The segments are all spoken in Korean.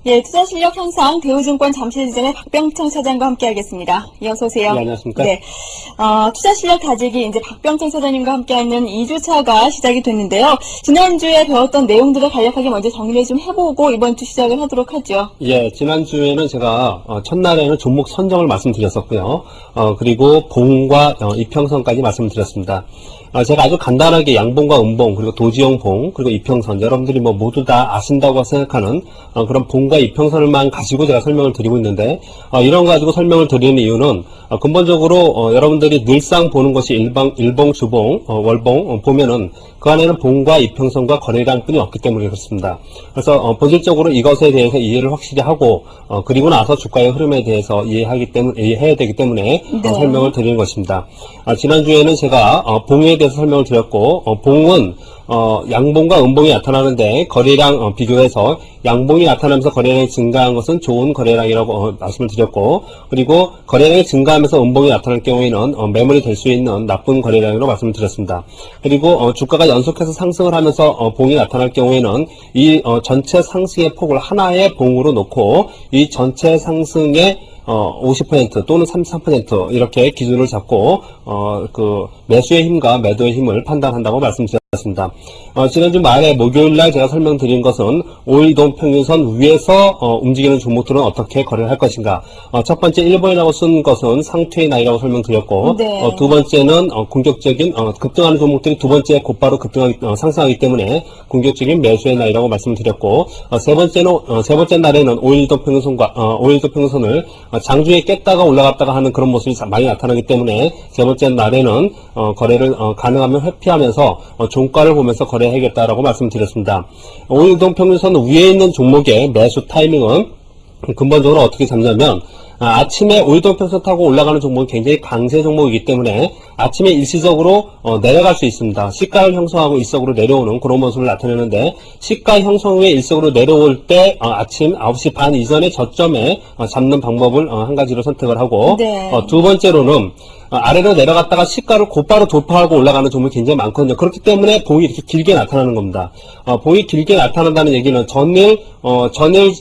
예, 투자 실력 향상 대우증권 잠실지점의 박병청 차장과 함께하겠습니다. 예, 어서 오세요. 네, 안녕하십니까. 네, 투자 실력 다지기 이제 박병청 차장님과 함께하는 2주차가 시작이 됐는데요. 지난주에 배웠던 내용들을 간략하게 먼저 정리를 좀 해보고 이번 주 시작을 하도록 하죠. 예, 지난주에는 제가 첫날에는 종목 선정을 말씀드렸었고요. 그리고 봉과 이평선까지 말씀드렸습니다. 제가 아주 간단하게 양봉과 음봉, 그리고 도지형 봉, 그리고 이평선, 여러분들이 모두 다 아신다고 생각하는 그런 봉과 이평선을만 가지고 제가 설명을 드리고 있는데, 이런 거 가지고 설명을 드리는 이유는 근본적으로 여러분들이 늘상 보는 것이 일봉, 주봉, 월봉 보면은 그 안에는 봉과 이평선과 거래량 뿐이 없기 때문에 그렇습니다. 그래서 본질적으로 이것에 대해서 이해를 확실히 하고 그리고 나서 주가의 흐름에 대해서 이해해야 되기 때문에 네. 설명을 드리는 것입니다. 지난주에는 제가 봉에 대해서 설명을 드렸고, 봉은 양봉과 음봉이 나타나는데 거래량 비교해서 양봉이 나타나면서 거래량이 증가한 것은 좋은 거래량이라고 말씀을 드렸고, 그리고 거래량이 증가하면서 음봉이 나타날 경우에는 매물이 될 수 있는 나쁜 거래량으로 말씀을 드렸습니다. 그리고 주가가 연속해서 상승을 하면서 봉이 나타날 경우에는 이 전체 상승의 폭을 하나의 봉으로 놓고 이 전체 상승의 50% 또는 33% 이렇게 기준을 잡고 그 매수의 힘과 매도의 힘을 판단한다고 말씀드렸습니다. 지난주 말에 목요일날 제가 설명드린 것은 5일 이동 평균선 위에서 움직이는 종목들은 어떻게 거래를 할 것인가. 첫 번째 1번이라고 쓴 것은 상투의 나이라고 설명드렸고, 네. 두 번째는 공격적인 급등하는 종목들이 두 번째 곧바로 상승하기 때문에 공격적인 매수의 나이라고 말씀을 드렸고, 세 번째 날에는 5일 이동 평균선을 장중에 깼다가 올라갔다가 하는 그런 모습이 많이 나타나기 때문에 세 번째 날에는 거래를 가능하면 회피하면서 종가를 보면서 거래해야겠다라고 말씀드렸습니다. 5일 이동 평균선 위에 있는 종목의 매수 타이밍은 근본적으로 어떻게 잡냐면, 아침에 5일 이동 평균선 타고 올라가는 종목은 굉장히 강세 종목이기 때문에 아침에 일시적으로 내려갈 수 있습니다. 시가를 형성하고 일시적으로 내려오는 그런 모습을 나타내는데, 시가 형성 후에 일시적으로 내려올 때 아침 9시 반 이전의 저점에 잡는 방법을 한 가지로 선택을 하고, 네. 두 번째로는 아래로 내려갔다가 시가를 곧바로 돌파하고 올라가는 종목이 굉장히 많거든요. 그렇기 때문에 봉이 이렇게 길게 나타나는 겁니다. 봉이 길게 나타난다는 얘기는 전일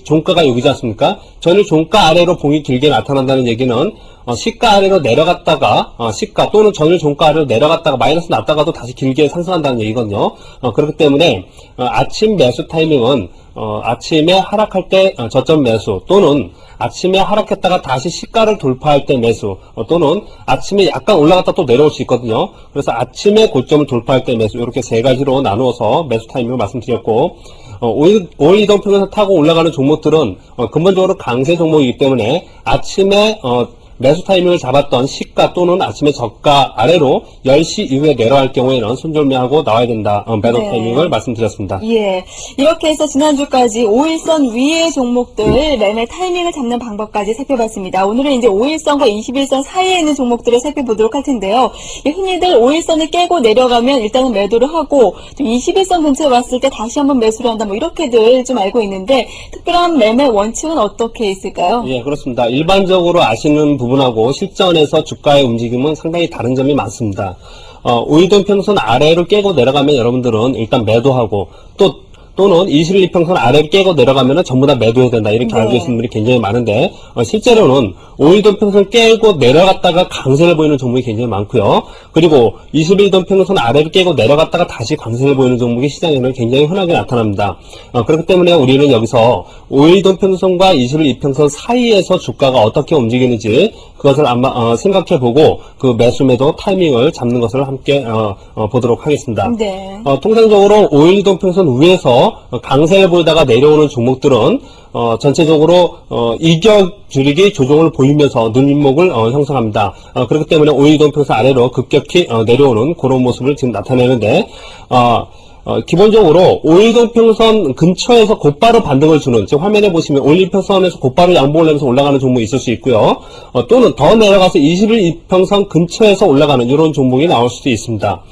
종가가 여기지 않습니까? 전일 종가 아래로 봉이 길게 나타난다는 얘기는 시가 아래로 내려갔다가 시가 또는 전일 종가 아래로 내려갔다가 마이너스 났다가도 다시 길게 상승한다는 얘기거든요. 그렇기 때문에 아침 매수 타이밍은 아침에 하락할 때 저점 매수, 또는 아침에 하락했다가 다시 시가를 돌파할 때 매수, 또는 아침에 약간 올라갔다 또 내려올 수 있거든요. 그래서 아침에 고점을 돌파할 때 매수, 이렇게 세 가지로 나누어서 매수 타이밍을 말씀드렸고, 5일 이동 평균선 타고 올라가는 종목들은 근본적으로 강세 종목이기 때문에 아침에 매수 타이밍을 잡았던 시가 또는 아침에 저가 아래로 10시 이후에 내려갈 경우에는 손절매하고 나와야 된다. 매도 네. 타이밍을 말씀드렸습니다. 예, 이렇게 해서 지난주까지 5일선 위의 종목들 매매 타이밍을 잡는 방법까지 살펴봤습니다. 오늘은 이제 5일선과 21선 사이에 있는 종목들을 살펴보도록 할 텐데요. 흔히들 5일선을 깨고 내려가면 일단은 매도를 하고, 또 21선 근처에 왔을 때 다시 한번 매수를 한다, 이렇게들 좀 알고 있는데, 특별한 매매 원칙은 어떻게 있을까요? 예, 그렇습니다. 일반적으로 아시는 부분하고 실전에서 주가의 움직임은 상당히 다른 점이 많습니다. 5일 이동 평균선 아래를 깨고 내려가면 여러분들은 일단 매도하고, 또는 21 이평선 아래를 깨고 내려가면 전부 다 매도해야 된다, 이렇게 네. 알고 계시는 분이 굉장히 많은데, 실제로는 5일 이동 평균선 깨고 내려갔다가 강세를 보이는 종목이 굉장히 많고요. 그리고 21 이동 평균선 아래를 깨고 내려갔다가 다시 강세를 보이는 종목이 시장에는 굉장히 흔하게 나타납니다. 그렇기 때문에 우리는 여기서 5일 이동 평균선과 21 이평선 사이에서 주가가 어떻게 움직이는지 그것을 아마 생각해보고 그 매수 매도 타이밍을 잡는 것을 함께 보도록 하겠습니다. 네. 통상적으로 5일 이동 평균선 위에서 강세를 보이다가 내려오는 종목들은 전체적으로 이격 줄이기 조정을 보이면서 눈윗목을 형성합니다. 그렇기 때문에 5일 이동 평균선 아래로 급격히 내려오는 그런 모습을 지금 나타내는데, 기본적으로 5일 이동 평균선 근처에서 곧바로 반등을 주는, 지금 화면에 보시면 5일 이평선에서 곧바로 양봉을 내면서 올라가는 종목이 있을 수 있고요. 또는 더 내려가서 21 이평선 근처에서 올라가는 이런 종목이 나올 수도 있습니다.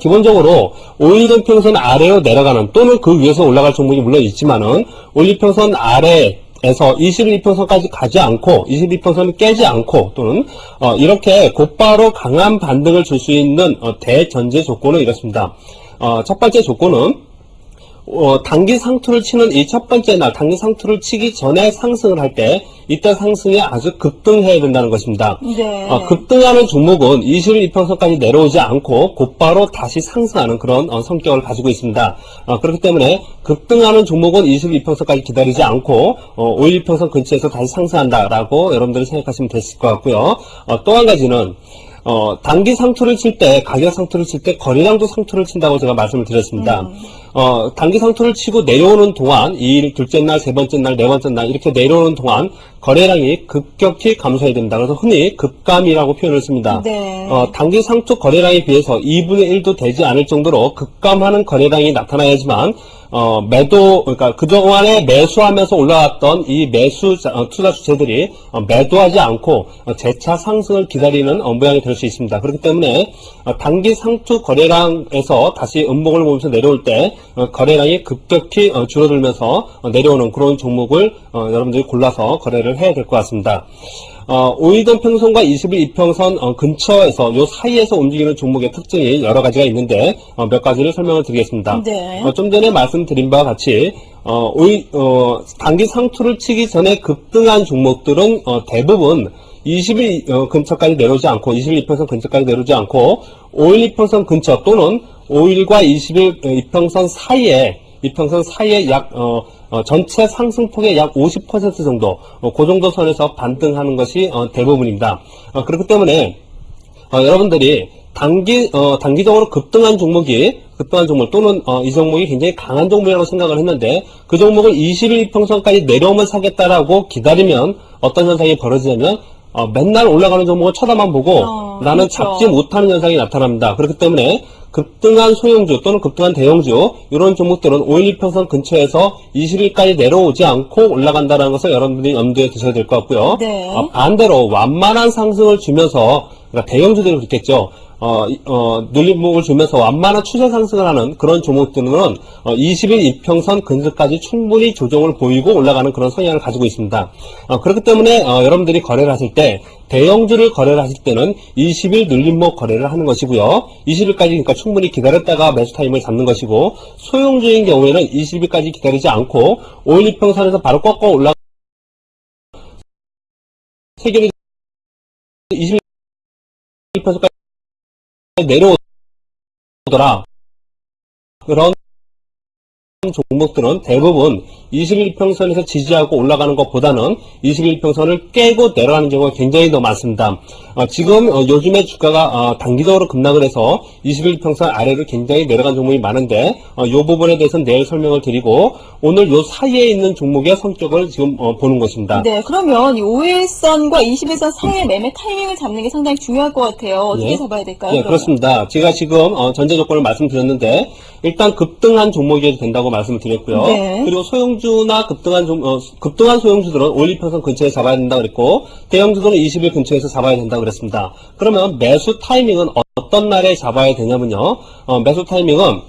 기본적으로 5일 이동 평균선 아래로 내려가는, 또는 그 위에서 올라갈 종목이 물론 있지만은 5일 이평선 아래에서 21평선까지 가지 않고 21평선을 깨지 않고, 또는 이렇게 곧바로 강한 반등을 줄 수 있는 대전제 조건은 이렇습니다. 첫 번째 조건은 단기 상투를 치는 이 첫 번째 날, 단기 상투를 치기 전에 상승을 할 때, 이때 상승이 아주 급등해야 된다는 것입니다. 네. 급등하는 종목은 21 이평선까지 내려오지 않고 곧바로 다시 상승하는 그런 성격을 가지고 있습니다. 그렇기 때문에 급등하는 종목은 21 이평선까지 기다리지 않고 51 이평선 근처에서 다시 상승한다라고 여러분들이 생각하시면 됐을 것 같고요. 또 한 가지는 단기 상투를 칠 때, 가격 상투를 칠 때 거래량도 상투를 친다고 제가 말씀을 드렸습니다. 단기 상투를 치고 내려오는 동안, 2일, 둘째 날, 세 번째 날, 네 번째 날, 이렇게 내려오는 동안 거래량이 급격히 감소해야 됩니다. 그래서 흔히 급감이라고 표현을 씁니다. 네. 단기 상투 거래량에 비해서 2분의 1도 되지 않을 정도로 급감하는 거래량이 나타나야지만, 그러니까 그동안에 매수하면서 올라왔던 이 투자 주체들이 매도하지 않고 재차 상승을 기다리는 모양이 될 수 있습니다. 그렇기 때문에 단기 상투 거래량에서 다시 음봉을 보면서 내려올 때 거래량이 급격히 줄어들면서 내려오는 그런 종목을 여러분들이 골라서 거래를 해야 될 것 같습니다. 5일선 평선과 21 이평선 근처에서 요 사이에서 움직이는 종목의 특징이 여러 가지가 있는데 몇 가지를 설명을 드리겠습니다. 네. 좀 전에 말씀드린 바와 같이 단기 상투를 치기 전에 급등한 종목들은 대부분 21 근처까지 내려오지 않고 21 이평선 근처까지 내려오지 않고 5일 이평선 근처 또는 5일과 21 이평선 사이에 약 전체 상승폭의 약 50% 정도, 그 정도 선에서 반등하는 것이 대부분입니다. 그렇기 때문에 여러분들이 단기적으로 급등한 종목 또는 이 종목이 굉장히 강한 종목이라고 생각을 했는데 그 종목을 21 이평선까지 내려오면 사겠다라고 기다리면 어떤 현상이 벌어지냐면 맨날 올라가는 종목을 쳐다만 보고 나는 그렇죠. 잡지 못하는 현상이 나타납니다. 그렇기 때문에 급등한 소형주 또는 급등한 대형주 이런 종목들은 5일 이평선 근처에서 20일까지 내려오지 않고 올라간다는 것을 여러분들이 염두에 두셔야 될 것 같고요. 네. 반대로 완만한 상승을 주면서 그러니까 대형주들이 그렇겠죠. 눌림목을 주면서 완만한 추세 상승을 하는 그런 종목들은 20일 이평선 근처까지 충분히 조정을 보이고 올라가는 그런 성향을 가지고 있습니다. 그렇기 때문에 여러분들이 거래를 하실 때 대형주를 거래를 하실 때는 20일 눌림목 거래를 하는 것이고요. 20일까지 그러니까 충분히 기다렸다가 매수 타임을 잡는 것이고 소형주인 경우에는 20일까지 기다리지 않고 5일 이평선에서 바로 꺾어 올라가 세계를 20일 이평선까지 내려오더라. 그런 종목들은 대부분 21평선에서 지지하고 올라가는 것보다는 21평선을 깨고 내려가는 경우가 굉장히 더 많습니다. 지금 요즘에 주가가 단기적으로 급락을 해서 21평선 아래로 굉장히 내려간 종목이 많은데 이 부분에 대해서는 내일 설명을 드리고 오늘 요 사이에 있는 종목의 성격을 지금 보는 것입니다. 네, 그러면 이 5일선과 21선 사이의 매매 타이밍을 잡는 게 상당히 중요할 것 같아요. 어떻게 예. 잡아야 될까요? 예, 그러면? 그렇습니다. 제가 지금 전제 조건을 말씀드렸는데 일단 급등한 종목이 된다고 말씀을 드렸고요. 네. 그리고 소형주나 급등한 소형주들은 5일 이평선 근처에 잡아야 된다 그랬고 대형주들은 20일 근처에서 잡아야 된다 그랬습니다. 그러면 매수 타이밍은 어떤 날에 잡아야 되냐면요. 매수 타이밍은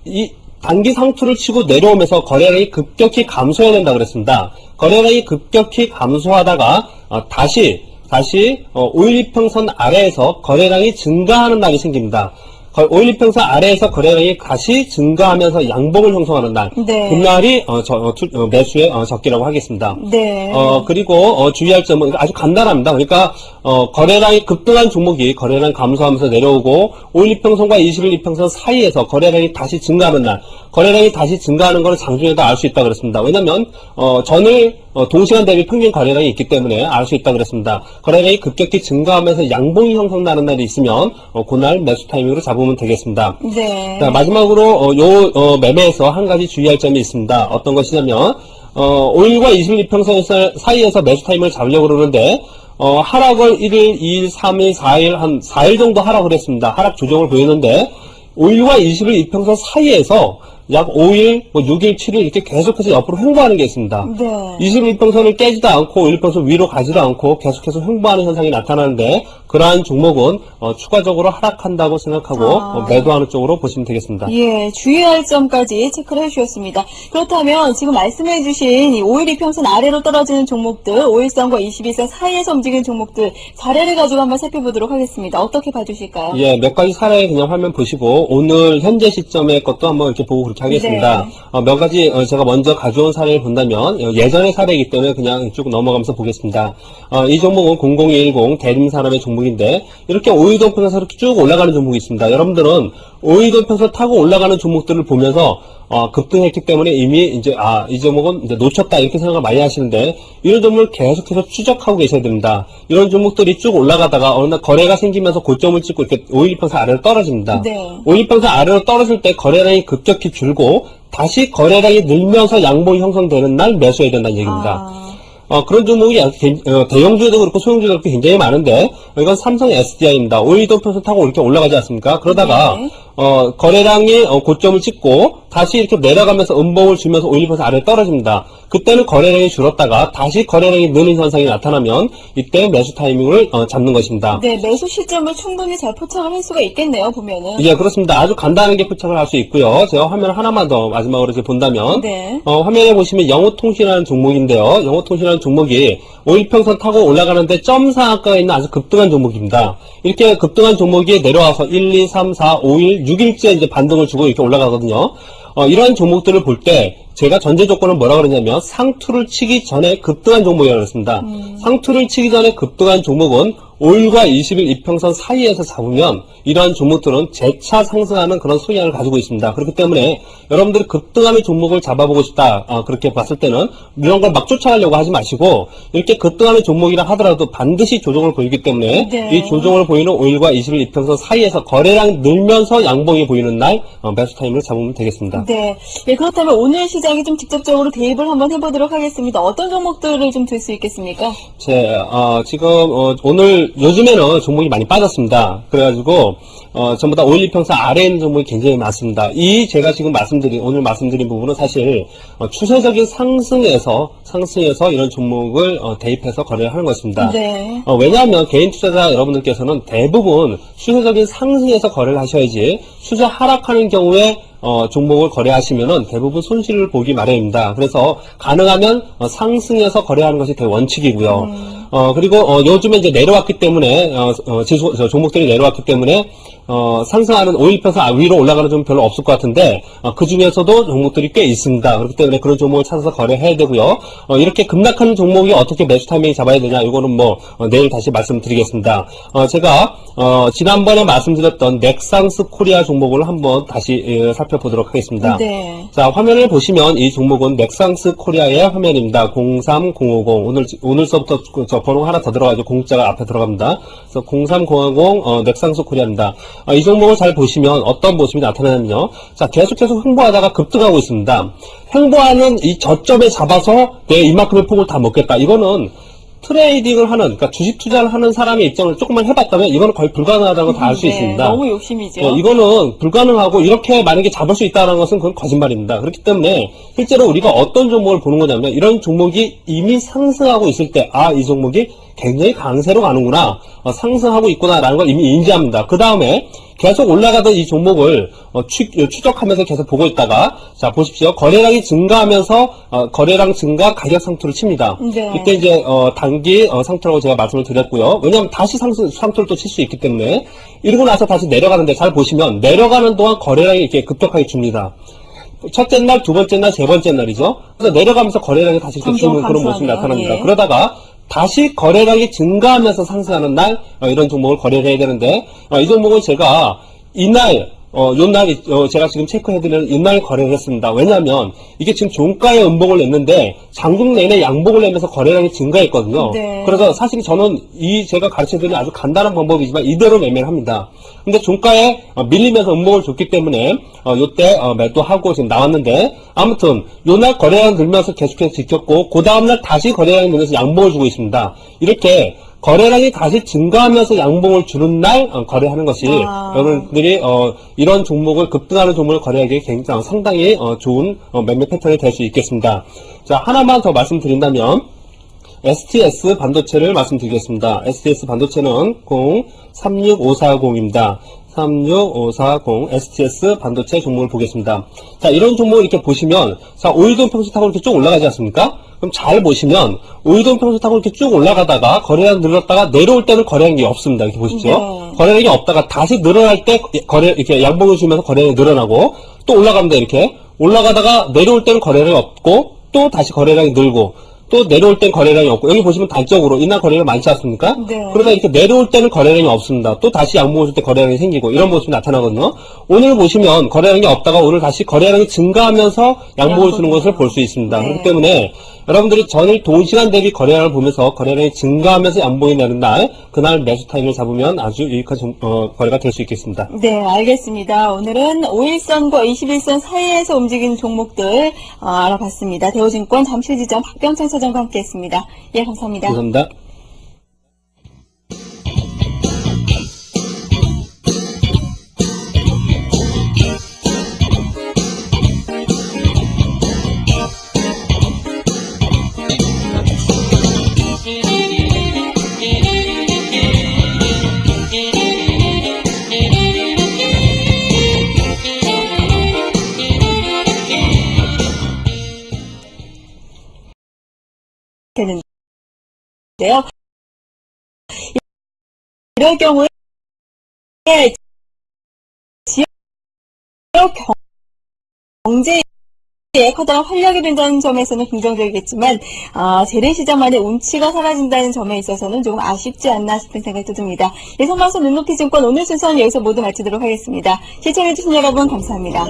이 단기 상투를 치고 내려오면서 거래량이 급격히 감소해야 된다 그랬습니다. 거래량이 급격히 감소하다가 다시 5일 이평선 아래에서 거래량이 증가하는 날이 생깁니다. 5일 이평선 아래에서 거래량이 다시 증가하면서 양봉을 형성하는 날. 네. 그날이 매수의 적기라고 하겠습니다. 네. 그리고 주의할 점은 아주 간단합니다. 그러니까 거래량이 급등한 종목이 거래량 감소하면서 내려오고 5일 이평선과 21일 이평선 사이에서 거래량이 다시 증가하는 날. 거래량이 다시 증가하는 것을 장중에도 알 수 있다고 그랬습니다. 왜냐면 전일 동시간 대비 평균 거래량이 있기 때문에 알 수 있다고 그랬습니다. 거래량이 급격히 증가하면서 양봉이 형성나는 날이 있으면 그날 매수 타이밍으로 잡으면 되겠습니다. 네. 자, 마지막으로 매매에서 한 가지 주의할 점이 있습니다. 어떤 것이냐면 5일과 21 이평선 사이에서 매수 타이밍을 잡으려고 그러는데 하락을 1일, 2일, 3일, 4일 한 4일 정도 하락을 했습니다. 하락 조정을 보이는데 5일과 21 이평선 사이에서 약 5일, 6일, 7일 이렇게 계속해서 옆으로 횡보하는 게 있습니다. 네. 21평선을 깨지도 않고 1평선 위로 가지도 않고 계속해서 횡보하는 현상이 나타나는데 그러한 종목은 추가적으로 하락한다고 생각하고 매도하는 쪽으로 보시면 되겠습니다. 예, 주의할 점까지 체크를 해주셨습니다. 그렇다면 지금 말씀해주신 이 5일 이평선 아래로 떨어지는 종목들, 5일선과 21선 사이에서 움직이는 종목들 사례를 가지고 한번 살펴보도록 하겠습니다. 어떻게 봐주실까요? 예, 몇 가지 사례 그냥 화면 보시고 오늘 현재 시점의 것도 한번 이렇게 보고 그렇게 이렇게 하겠습니다. 네. 몇 가지 제가 먼저 가져온 사례를 본다면 예전의 사례이기 때문에 그냥 쭉 넘어가면서 보겠습니다. 이 종목은 0010 대림산업의 종목인데 이렇게 오이동평에서 이렇게 쭉 올라가는 종목이 있습니다. 여러분들은 오이동평에서 타고 올라가는 종목들을 보면서 급등했기 때문에 이미 이제 이 종목은 이제 놓쳤다 이렇게 생각을 많이 하시는데 이런 종목을 계속해서 추적하고 계셔야 됩니다. 이런 종목들이 쭉 올라가다가 어느 날 거래가 생기면서 고점을 찍고 이렇게 5일평선 아래로 떨어집니다. 네. 5일평선 아래로 떨어질 때 거래량이 급격히 줄고 다시 거래량이 늘면서 양봉이 형성되는 날 매수해야 된다는 얘기입니다. 그런 종목이 대형주에도 그렇고 소형주에도 그렇고 굉장히 많은데 이건 삼성 SDI입니다. 오이동평선 타고 이렇게 올라가지 않습니까? 그러다가 네. 거래량이 고점을 찍고 다시 이렇게 내려가면서 음봉을 주면서 5일평선 아래로 떨어집니다. 그때는 거래량이 줄었다가 다시 거래량이 느는 현상이 나타나면 이때 매수 타이밍을 잡는 것입니다. 네, 매수 시점을 충분히 잘 포착을 할 수가 있겠네요, 보면은. 예, 그렇습니다. 아주 간단하게 포착을 할 수 있고요. 제가 화면 하나만 더 마지막으로 이렇게 본다면 네. 화면에 보시면 영호통신이라는 종목인데요. 영호통신이라는 종목이 5일평선 타고 올라가는데 점사가가 있는 아주 급등한 종목입니다. 이렇게 급등한 종목이 내려와서 1, 2, 3, 4, 5일, 6일째 이제 반등을 주고 이렇게 올라가거든요. 이런 종목들을 볼 때 제가 전제 조건을 뭐라 그러냐면 상투를 치기 전에 급등한 종목이라고 했습니다. 상투를 치기 전에 급등한 종목은 5일과 20일 이평선 사이에서 잡으면 이러한 종목들은 재차 상승하는 그런 소양을 가지고 있습니다. 그렇기 때문에 여러분들이 급등하는 종목을 잡아보고 싶다 그렇게 봤을 때는 이런 걸 막 쫓아가려고 하지 마시고 이렇게 급등하는 종목이라 하더라도 반드시 조정을 보이기 때문에 네. 이 조정을 보이는 5일과 20일 이평선 사이에서 거래량 늘면서 양봉이 보이는 날 매수 타임을 잡으면 되겠습니다. 네. 예, 그렇다면 오늘 시장에 좀 직접적으로 대입을 한번 해보도록 하겠습니다. 어떤 종목들을 좀 들 수 있겠습니까? 지금 오늘 요즘에는 종목이 많이 빠졌습니다. 그래가지고 전부 다 5일 이평선 아래에 있는 종목이 굉장히 많습니다. 제가 지금 오늘 말씀드린 부분은 사실 추세적인 상승에서 이런 종목을 대입해서 거래를 하는 것입니다. 네. 왜냐하면 개인 투자자 여러분들께서는 대부분 추세적인 상승에서 거래를 하셔야지 추세 하락하는 경우에 종목을 거래하시면은 대부분 손실을 보기 마련입니다. 그래서 가능하면 상승해서 거래하는 것이 대 원칙이고요. 그리고 요즘에 이제 내려왔기 때문에 종목들이 내려왔기 때문에 상승하는 5일평선 위로 올라가는 좀 별로 없을 것 같은데 그 중에서도 종목들이 꽤 있습니다. 그렇기 때문에 그런 종목을 찾아서 거래해야 되고요. 이렇게 급락하는 종목이 어떻게 매수 타이밍 잡아야 되냐 이거는 내일 다시 말씀드리겠습니다. 제가 지난번에 말씀드렸던 넥상스 코리아 종목을 한번 다시 살펴보도록 하겠습니다. 네. 자, 화면을 보시면 이 종목은 넥상스 코리아의 화면입니다. 03050 오늘서부터 저 번호가 하나 더 들어가죠. 공짜가 앞에 들어갑니다. 그래서 03050 넥상스 코리아입니다. 이 종목을 잘 보시면 어떤 모습이 나타나냐면요. 자, 계속해서 횡보하다가 급등하고 있습니다. 횡보하는 이 저점에 잡아서 내 이만큼의 폭을 다 먹겠다. 이거는 트레이딩을 하는, 그러니까 주식 투자를 하는 사람의 입장을 조금만 해봤다면 이거는 거의 불가능하다는 걸 다 알 수 있습니다. 너무 욕심이죠. 이거는 불가능하고 이렇게 만약에 잡을 수 있다는 것은 그건 거짓말입니다. 그렇기 때문에 실제로 우리가 어떤 종목을 보는 거냐면 이런 종목이 이미 상승하고 있을 때 이 종목이 굉장히 강세로 가는구나, 상승하고 있구나라는 걸 이미 인지합니다. 그 다음에 계속 올라가던 이 종목을 추적하면서 계속 보고 있다가 자 보십시오. 거래량이 증가하면서 거래량 증가 가격 상투를 칩니다. 네. 이때 이제 단기 상투라고 제가 말씀을 드렸고요. 왜냐하면 다시 상투를 또 칠 수 있기 때문에 이러고 나서 다시 내려가는데 잘 보시면 내려가는 동안 거래량이 이렇게 급격하게 줍니다. 첫째 날, 두 번째 날, 세 번째 날이죠. 그래서 내려가면서 거래량이 다시 이렇게 주는 그런 모습이 나타납니다. 예. 그러다가 다시 거래량이 증가하면서 상승하는 날 이런 종목을 거래를 해야 되는데 이 종목은 제가 이날 제가 지금 체크해드리는 이날 거래를 했습니다. 왜냐하면 이게 지금 종가의 음봉을 냈는데 장중 내내 양봉을 내면서 거래량이 증가했거든요. 네. 그래서 사실 저는 제가 가르쳐드리는 아주 간단한 방법이지만 이대로 매매를 합니다. 근데 종가에 밀리면서 음봉을 줬기 때문에 요때 매도하고 지금 나왔는데 아무튼 요날 거래량 늘면서 계속해서 지켰고 그 다음날 다시 거래량이 늘면서 양봉을 주고 있습니다. 이렇게 거래량이 다시 증가하면서 양봉을 주는 날 거래하는 것이 여러분들이 이런 종목을 급등하는 종목을 거래하기에 굉장히 상당히 좋은 매매 패턴이 될 수 있겠습니다. 자, 하나만 더 말씀드린다면 STS 반도체를 말씀드리겠습니다. STS 반도체는 036540입니다. 36540 STS 반도체 종목을 보겠습니다. 자, 이런 종목을 이렇게 보시면 자, 오일돈 타고 이렇게 쭉 올라가지 않습니까? 그럼 잘 보시면 오일돈 타고 이렇게 쭉 올라가다가 거래량 늘었다가 내려올 때는 거래량이 없습니다. 이렇게 보십시오. 네. 거래량이 없다가 다시 늘어날 때 이렇게 양봉을 주면서 거래량이 늘어나고 또 올라갑니다. 이렇게 올라가다가 내려올 때는 거래량이 없고 또 다시 거래량이 늘고 또 내려올 땐 거래량이 없고 여기 보시면 단적으로 이날 거래량이 많지 않습니까? 네. 그러다 이렇게 내려올 때는 거래량이 없습니다. 또 다시 양봉을 줄 때 거래량이 생기고 이런 모습이 나타나거든요. 오늘 보시면 거래량이 없다가 오늘 다시 거래량이 증가하면서 양봉을 주는 것을 볼 수 있습니다. 네. 그렇기 때문에 여러분들이 전일 동시간 대비 거래량을 보면서 거래량이 증가하면서 양봉이 나는 날 그날 매수 타임을 잡으면 아주 유익한 거래가 될 수 있겠습니다. 네, 알겠습니다. 오늘은 5일선과 21선 사이에서 움직이는 종목들 알아봤습니다. 대우증권 잠실지점 박병창 사장과 함께했습니다. 예, 감사합니다. 감사합니다. 되는데요. 이럴 경우에 지역 경제에 커다란 활력이 된다는 점에서는 긍정적이겠지만 재래시장만의 운치가 사라진다는 점에 있어서는 조금 아쉽지 않나 싶은 생각도 듭니다. 예선방송 눈높이증권 오늘 순서는 여기서 모두 마치도록 하겠습니다. 시청해주신 여러분 감사합니다.